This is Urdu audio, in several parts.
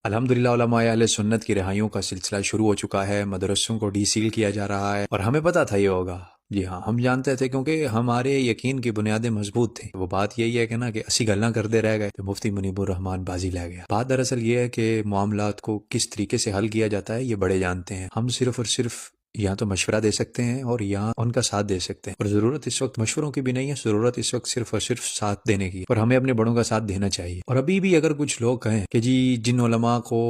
الحمدللہ علماء اہل سنت کی رہائیوں کا سلسلہ شروع ہو چکا ہے، مدرسوں کو ڈی سیل کیا جا رہا ہے، اور ہمیں پتہ تھا یہ ہوگا۔ جی ہاں، ہم جانتے تھے کیونکہ ہمارے یقین کی بنیادیں مضبوط تھیں۔ وہ بات یہی ہے کہ نا کہ اسی گلاں کرتے رہ گئے تو مفتی منیب الرحمان بازی لے گیا۔ بات دراصل یہ ہے کہ معاملات کو کس طریقے سے حل کیا جاتا ہے یہ بڑے جانتے ہیں، ہم صرف اور صرف یا تو مشورہ دے سکتے ہیں اور یا ان کا ساتھ دے سکتے ہیں، اور ضرورت اس وقت مشوروں کی بھی نہیں ہے، ضرورت اس وقت صرف اور صرف ساتھ دینے کی، اور ہمیں اپنے بڑوں کا ساتھ دینا چاہیے۔ اور ابھی بھی اگر کچھ لوگ کہیں کہ جی جن علماء کو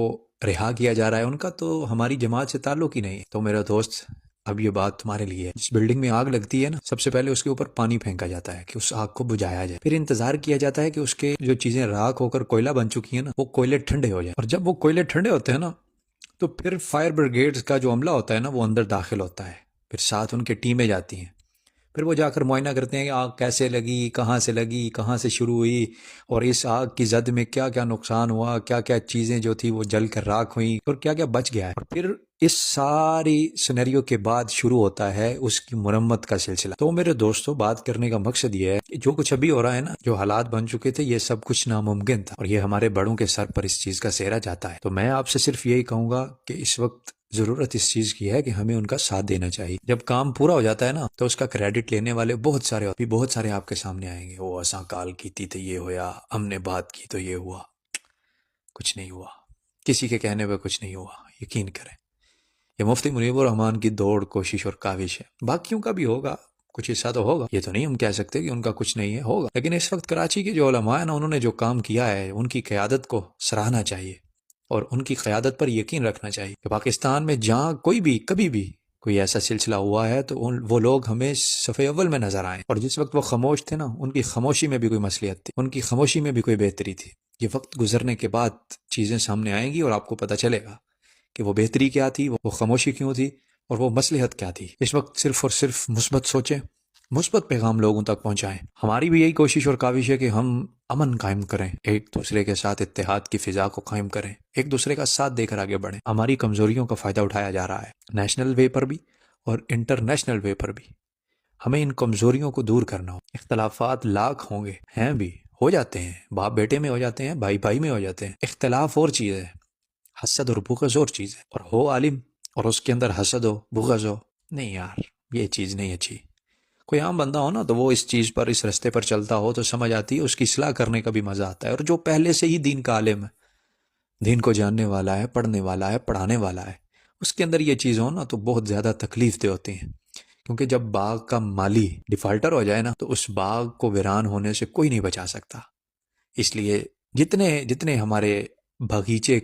رہا کیا جا رہا ہے ان کا تو ہماری جماعت سے تعلق ہی نہیں ہے، تو میرا دوست اب یہ بات تمہارے لیے ہے۔ جس بلڈنگ میں آگ لگتی ہے نا، سب سے پہلے اس کے اوپر پانی پھینکا جاتا ہے کہ اس آگ کو بجھایا جائے، پھر انتظار کیا جاتا ہے کہ اس کے جو چیزیں راکھ ہو کر کوئلہ بن چکی ہیں نا، وہ کوئلے ٹھنڈے ہو جائیں، اور جب وہ کوئلے ٹھنڈے ہوتے ہیں نا تو پھر فائر بریگیڈز کا جو عملہ ہوتا ہے نا وہ اندر داخل ہوتا ہے، پھر ساتھ ان کے ٹیمیں جاتی ہیں، پھر وہ جا کر معائنہ کرتے ہیں کہ آگ کیسے لگی، کہاں سے لگی، کہاں سے شروع ہوئی، اور اس آگ کی زد میں کیا کیا نقصان ہوا، کیا کیا چیزیں جو تھی وہ جل کر راکھ ہوئیں، اور کیا کیا بچ گیا ہے، اور پھر اس ساری سینیریو کے بعد شروع ہوتا ہے اس کی مرمت کا سلسلہ۔ تو میرے دوستوں، بات کرنے کا مقصد یہ ہے کہ جو کچھ ابھی ہو رہا ہے نا، جو حالات بن چکے تھے، یہ سب کچھ ناممکن تھا، اور یہ ہمارے بڑوں کے سر پر اس چیز کا سہرا جاتا ہے۔ تو میں آپ سے صرف یہی کہوں گا کہ اس وقت ضرورت اس چیز کی ہے کہ ہمیں ان کا ساتھ دینا چاہیے۔ جب کام پورا ہو جاتا ہے نا تو اس کا کریڈٹ لینے والے بہت سارے آپ کے سامنے آئیں گے، وہ اساں کال کی تھی تو یہ ہویا، ہم نے بات کی تو یہ ہوا۔ کچھ نہیں ہوا، کسی کے کہنے پہ کچھ نہیں ہوا، یقین کریں۔ یہ مفتی منیب الرحمان کی دوڑ، کوشش اور کاوش ہے، باقیوں کا بھی ہوگا، کچھ حصہ تو ہوگا، یہ تو نہیں ہم کہہ سکتے کہ ان کا کچھ نہیں ہے، ہوگا، لیکن اس وقت کراچی کے جو علماء ہیں نا، انہوں نے جو کام کیا ہے ان کی قیادت کو سراہنا چاہیے، اور ان کی قیادت پر یقین رکھنا چاہیے کہ پاکستان میں جہاں کوئی بھی کبھی بھی کوئی ایسا سلسلہ ہوا ہے تو وہ لوگ ہمیں صفحے اول میں نظر آئیں، اور جس وقت وہ خاموش تھے نا، ان کی خاموشی میں بھی کوئی مصلحت تھی، ان کی خاموشی میں بھی کوئی بہتری تھی۔ یہ وقت گزرنے کے بعد چیزیں سامنے آئیں گی اور آپ کو پتہ چلے گا کہ وہ بہتری کیا تھی، وہ خاموشی کیوں تھی، اور وہ مصلحت کیا تھی۔ اس وقت صرف اور صرف مثبت سوچیں، مثبت پیغام لوگوں تک پہنچائیں۔ ہماری بھی یہی کوشش اور کاوش ہے کہ ہم امن قائم کریں، ایک دوسرے کے ساتھ اتحاد کی فضا کو قائم کریں، ایک دوسرے کا ساتھ دے کر آگے بڑھیں۔ ہماری کمزوریوں کا فائدہ اٹھایا جا رہا ہے، نیشنل وے پر بھی اور انٹرنیشنل وے پر بھی۔ ہمیں ان کمزوریوں کو دور کرنا ہو۔ اختلافات لاکھ ہوں گے، ہیں بھی، ہو جاتے ہیں، باپ بیٹے میں ہو جاتے ہیں، بھائی بھائی میں ہو جاتے ہیں، اختلاف اور چیز ہے، حسد اور بغض اور چیز ہے، اور ہو عالم اور اس کے اندر حسد ہو، بغض ہو، نہیں یار، یہ چیز نہیں اچھی۔ کوئی عام بندہ ہو نا تو وہ اس چیز پر، اس رستے پر چلتا ہو تو سمجھ آتی ہے، اس کی اصلاح کرنے کا بھی مزہ آتا ہے، اور جو پہلے سے ہی دین کا عالم ہے، دین کو جاننے والا ہے، پڑھنے والا ہے، پڑھانے والا ہے، اس کے اندر یہ چیز ہو نا تو بہت زیادہ تکلیف دہ ہوتی ہیں، کیونکہ جب باغ کا مالی ڈیفالٹر ہو جائے نا تو اس باغ کو ویران ہونے سے کوئی نہیں بچا سکتا۔ اس لیے جتنے جتنے ہمارے باغیچے